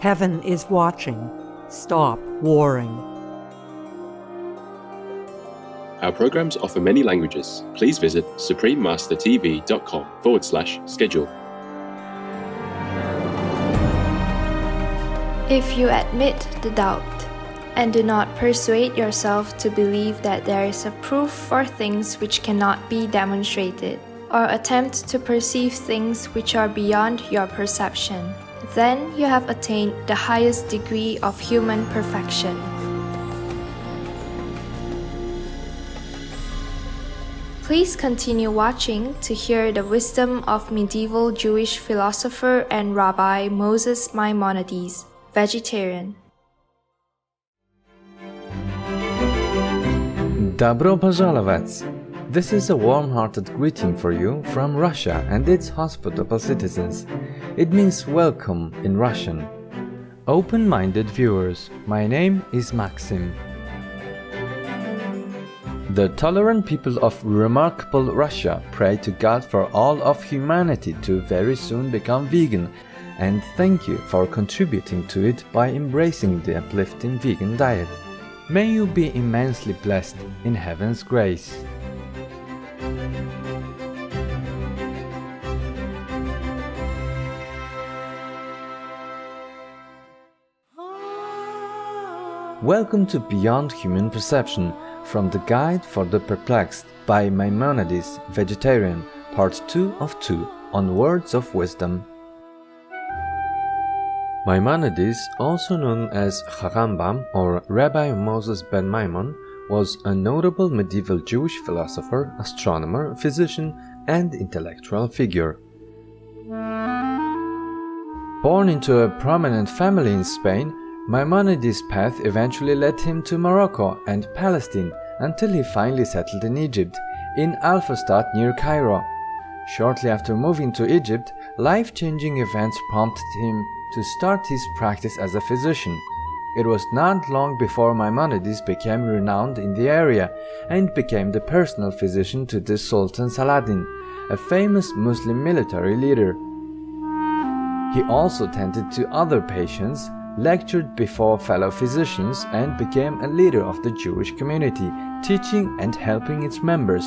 Heaven is watching. Stop warring. Our programs offer many languages. Please visit suprememastertv.com/schedule. If you admit the doubt and do not persuade yourself to believe that there is a proof for things which cannot be demonstrated, or attempt to perceive things which are beyond your perception, then you have attained the highest degree of human perfection. Please continue watching to hear the wisdom of medieval Jewish philosopher and Rabbi Moses Maimonides, vegetarian. Добро пожаловать! This is a warm-hearted greeting for you from Russia and its hospitable citizens. It means welcome in Russian. Open-minded viewers, my name is Maxim. The tolerant people of remarkable Russia pray to God for all of humanity to very soon become vegan, and thank you for contributing to it by embracing the uplifting vegan diet. May you be immensely blessed in heaven's grace. Welcome to Beyond Human Perception, from the Guide for the Perplexed by Maimonides, vegetarian, part 2 of 2, on Words of Wisdom. Maimonides, also known as Rambam or Rabbi Moses ben Maimon, was a notable medieval Jewish philosopher, astronomer, physician, and intellectual figure. Born into a prominent family in Spain, Maimonides' path eventually led him to Morocco and Palestine until he finally settled in Egypt, in Al-Fustat near Cairo. Shortly after moving to Egypt, life-changing events prompted him to start his practice as a physician. It was not long before Maimonides became renowned in the area and became the personal physician to the Sultan Saladin, a famous Muslim military leader. He also tended to other patients, lectured before fellow physicians, and became a leader of the Jewish community, teaching and helping its members.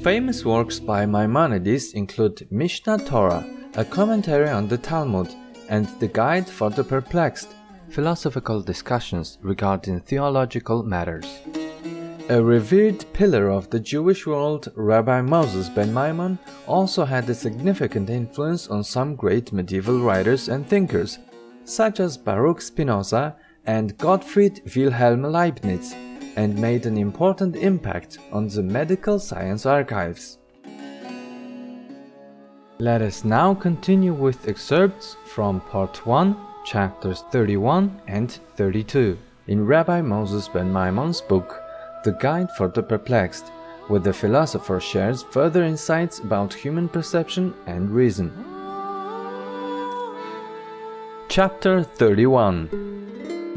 Famous works by Maimonides include Mishnah Torah, a commentary on the Talmud, and the Guide for the Perplexed, philosophical discussions regarding theological matters. A revered pillar of the Jewish world, Rabbi Moses ben Maimon also had a significant influence on some great medieval writers and thinkers, such as Baruch Spinoza and Gottfried Wilhelm Leibniz, and made an important impact on the medical science archives. Let us now continue with excerpts from Part 1, Chapters 31 and 32, in Rabbi Moses ben Maimon's book, The Guide for the Perplexed, where the philosopher shares further insights about human perception and reason. Chapter 31.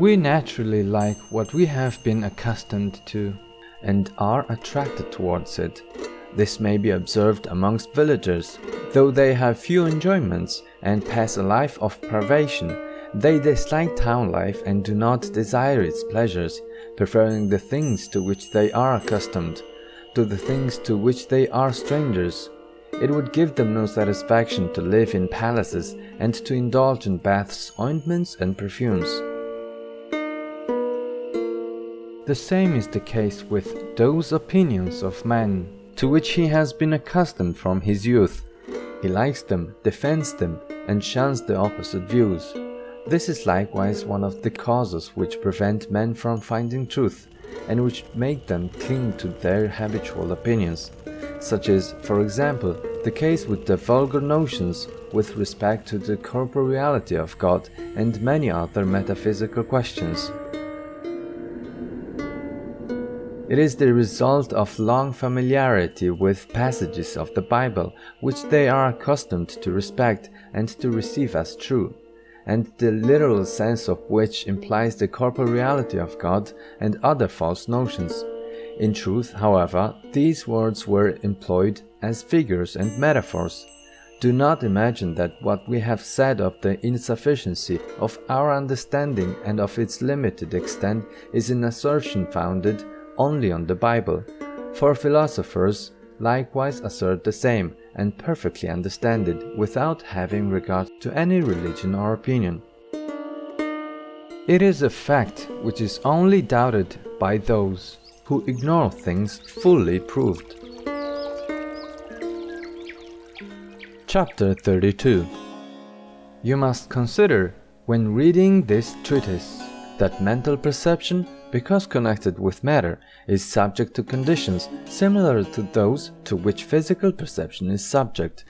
We naturally like what we have been accustomed to, and are attracted towards it. This may be observed amongst villagers. Though they have few enjoyments and pass a life of privation, they dislike town life and do not desire its pleasures, preferring the things to which they are accustomed, to the things to which they are strangers. It would give them no satisfaction to live in palaces and to indulge in baths, ointments, and perfumes. The same is the case with those opinions of man, to which he has been accustomed from his youth. He likes them, defends them, and shuns the opposite views. This is likewise one of the causes which prevent men from finding truth, and which make them cling to their habitual opinions. Such is, for example, the case with the vulgar notions with respect to the corporeality of God and many other metaphysical questions. It is the result of long familiarity with passages of the Bible which they are accustomed to respect and to receive as true, and the literal sense of which implies the corporeality of God and other false notions. In truth, however, these words were employed as figures and metaphors. Do not imagine that what we have said of the insufficiency of our understanding and of its limited extent is an assertion founded only on the Bible, for philosophers likewise assert the same and perfectly understand it without having regard to any religion or opinion. It is a fact which is only doubted by those who ignore things fully proved. Chapter 32. You must consider, when reading this treatise, that mental perception, because connected with matter, is subject to conditions similar to those to which physical perception is subject.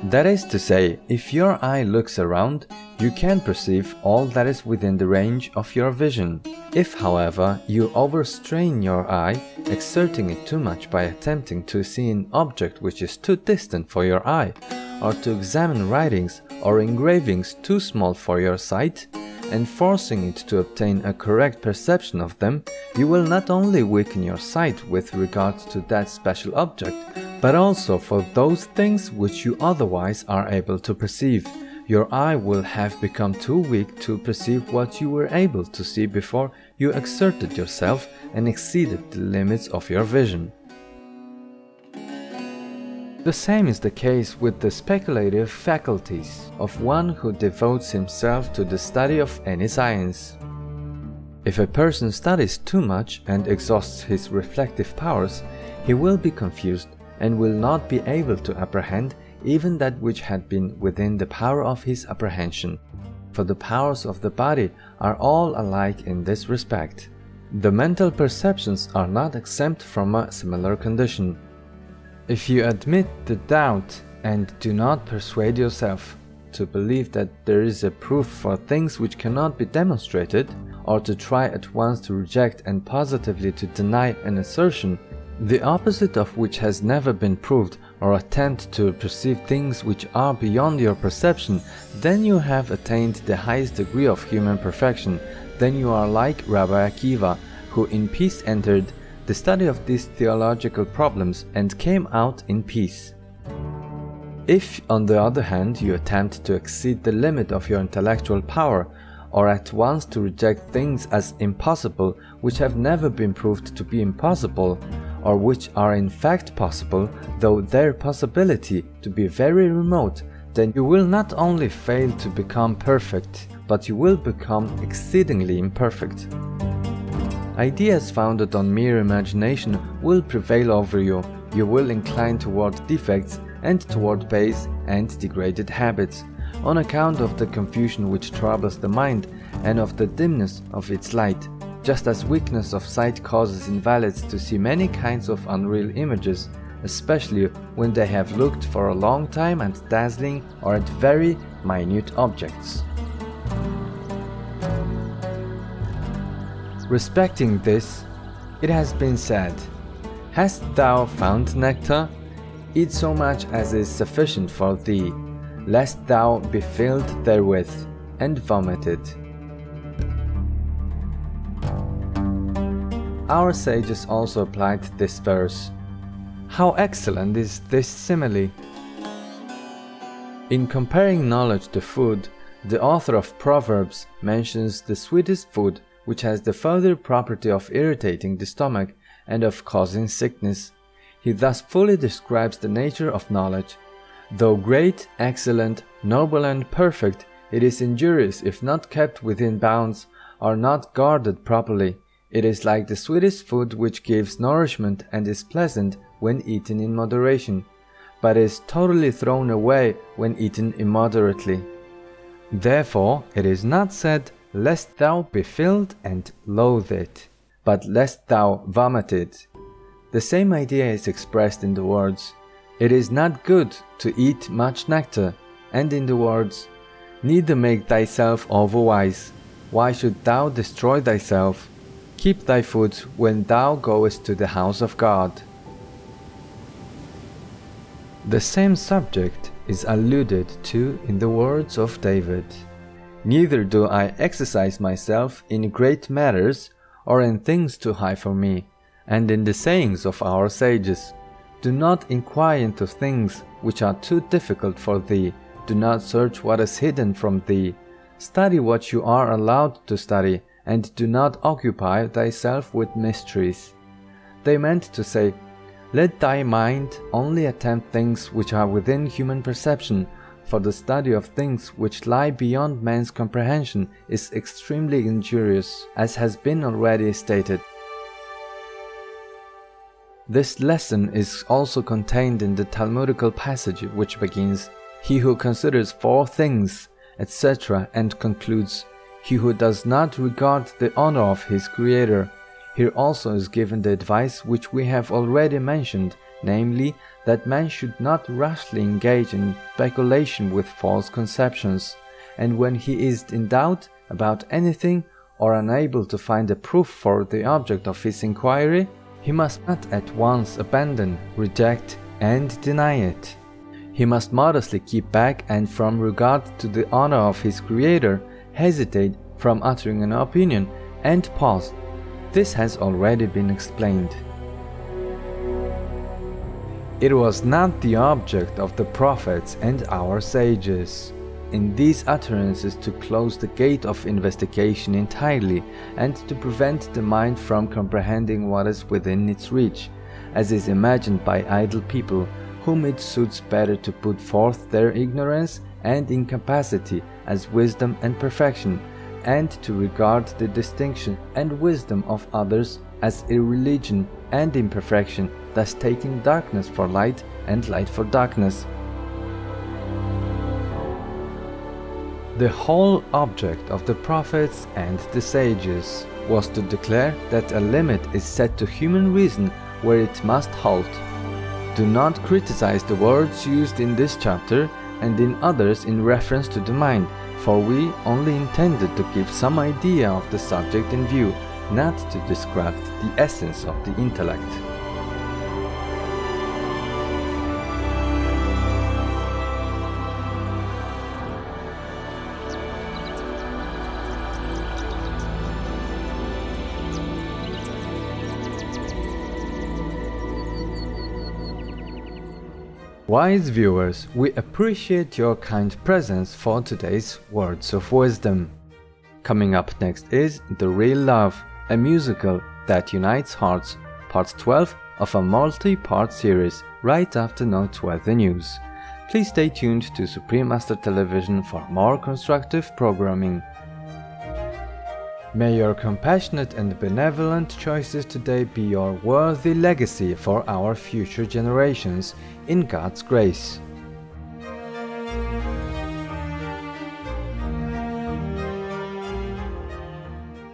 That is to say, if your eye looks around, you can perceive all that is within the range of your vision. If, however, you overstrain your eye, exerting it too much by attempting to see an object which is too distant for your eye, or to examine writings or engravings too small for your sight, and forcing it to obtain a correct perception of them, you will not only weaken your sight with regard to that special object, but also for those things which you otherwise are able to perceive. Your eye will have become too weak to perceive what you were able to see before you exerted yourself and exceeded the limits of your vision. The same is the case with the speculative faculties of one who devotes himself to the study of any science. If a person studies too much and exhausts his reflective powers, he will be confused and will not be able to apprehend even that which had been within the power of his apprehension, for the powers of the body are all alike in this respect. The mental perceptions are not exempt from a similar condition. If you admit the doubt and do not persuade yourself to believe that there is a proof for things which cannot be demonstrated, or to try at once to reject and positively to deny an assertion, the opposite of which has never been proved, or attempt to perceive things which are beyond your perception, then you have attained the highest degree of human perfection. Then you are like Rabbi Akiva, who in peace entered the study of these theological problems and came out in peace. If, on the other hand, you attempt to exceed the limit of your intellectual power, or at once to reject things as impossible which have never been proved to be impossible, or which are in fact possible, though their possibility to be very remote, then you will not only fail to become perfect, but you will become exceedingly imperfect. Ideas founded on mere imagination will prevail over you. You will incline toward defects and toward base and degraded habits, on account of the confusion which troubles the mind and of the dimness of its light. Just as weakness of sight causes invalids to see many kinds of unreal images, especially when they have looked for a long time at dazzling or at very minute objects. Respecting this, it has been said, "Hast thou found nectar? Eat so much as is sufficient for thee, lest thou be filled therewith, and vomited." Our sages also applied this verse. How excellent is this simile! In comparing knowledge to food, the author of Proverbs mentions the sweetest food, which has the further property of irritating the stomach and of causing sickness. He thus fully describes the nature of knowledge. Though great, excellent, noble and perfect, it is injurious if not kept within bounds, or not guarded properly. It is like the sweetest food which gives nourishment and is pleasant when eaten in moderation, but is totally thrown away when eaten immoderately. Therefore it is not said, "Lest thou be filled and loathe it," but "lest thou vomit it." The same idea is expressed in the words, "It is not good to eat much nectar," and in the words, "Neither make thyself overwise. Why shouldst thou destroy thyself? Keep thy food when thou goest to the house of God." The same subject is alluded to in the words of David. "Neither do I exercise myself in great matters, or in things too high for me," and in the sayings of our sages, Do not inquire into things which are too difficult for thee. Do not search what is hidden from thee. Study what you are allowed to study, and do not occupy thyself with mysteries. They meant to say, let thy mind only attempt things which are within human perception, for the study of things which lie beyond man's comprehension is extremely injurious, as has been already stated. This lesson is also contained in the Talmudical passage which begins, He who considers four things, etc., and concludes, He who does not regard the honor of his Creator. Here also is given the advice which we have already mentioned, namely, that man should not rashly engage in speculation with false conceptions, and when he is in doubt about anything or unable to find a proof for the object of his inquiry, he must not at once abandon, reject, and deny it. He must modestly keep back and from regard to the honor of his Creator, hesitate from uttering an opinion, and pause. This has already been explained. It was not the object of the prophets and our sages in these utterances to close the gate of investigation entirely and to prevent the mind from comprehending what is within its reach, as is imagined by idle people, whom it suits better to put forth their ignorance and incapacity as wisdom and perfection, and to regard the distinction and wisdom of others as irreligion and imperfection, thus taking darkness for light and light for darkness. The whole object of the prophets and the sages was to declare that a limit is set to human reason where it must halt. Do not criticize the words used in this chapter and in others in reference to the mind, for we only intended to give some idea of the subject in view, not to describe the essence of the intellect. Wise viewers, we appreciate your kind presence for today's Words of Wisdom. Coming up next is The Real Love, a musical that unites hearts, part 12 of a multi-part series, right after noteworthy news. Please stay tuned to Supreme Master Television for more constructive programming. May your compassionate and benevolent choices today be your worthy legacy for our future generations, in God's grace.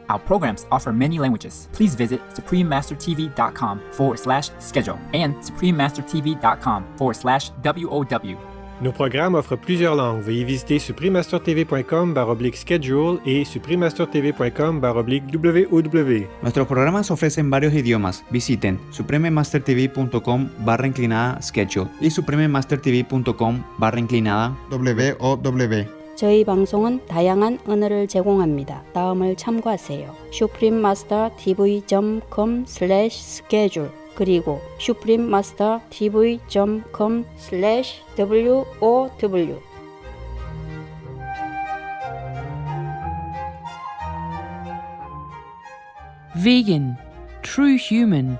Our programs offer many languages. Please visit suprememastertv.com/schedule and suprememastertv.com/WOW. Nos programmes offrent plusieurs langues. Veuillez visiter suprememastertv.com/schedule et suprememastertv.com/WOW. Nuestros programas ofrecen varios idiomas. Visiten suprememastertv.com/schedule y suprememastertv.com/WOW. 저희 방송은 다양한 언어를 제공합니다. 다음을 참고하세요. suprememastertv.com/schedule 그리고 suprememastertv.com/WOW. Vegan, true human,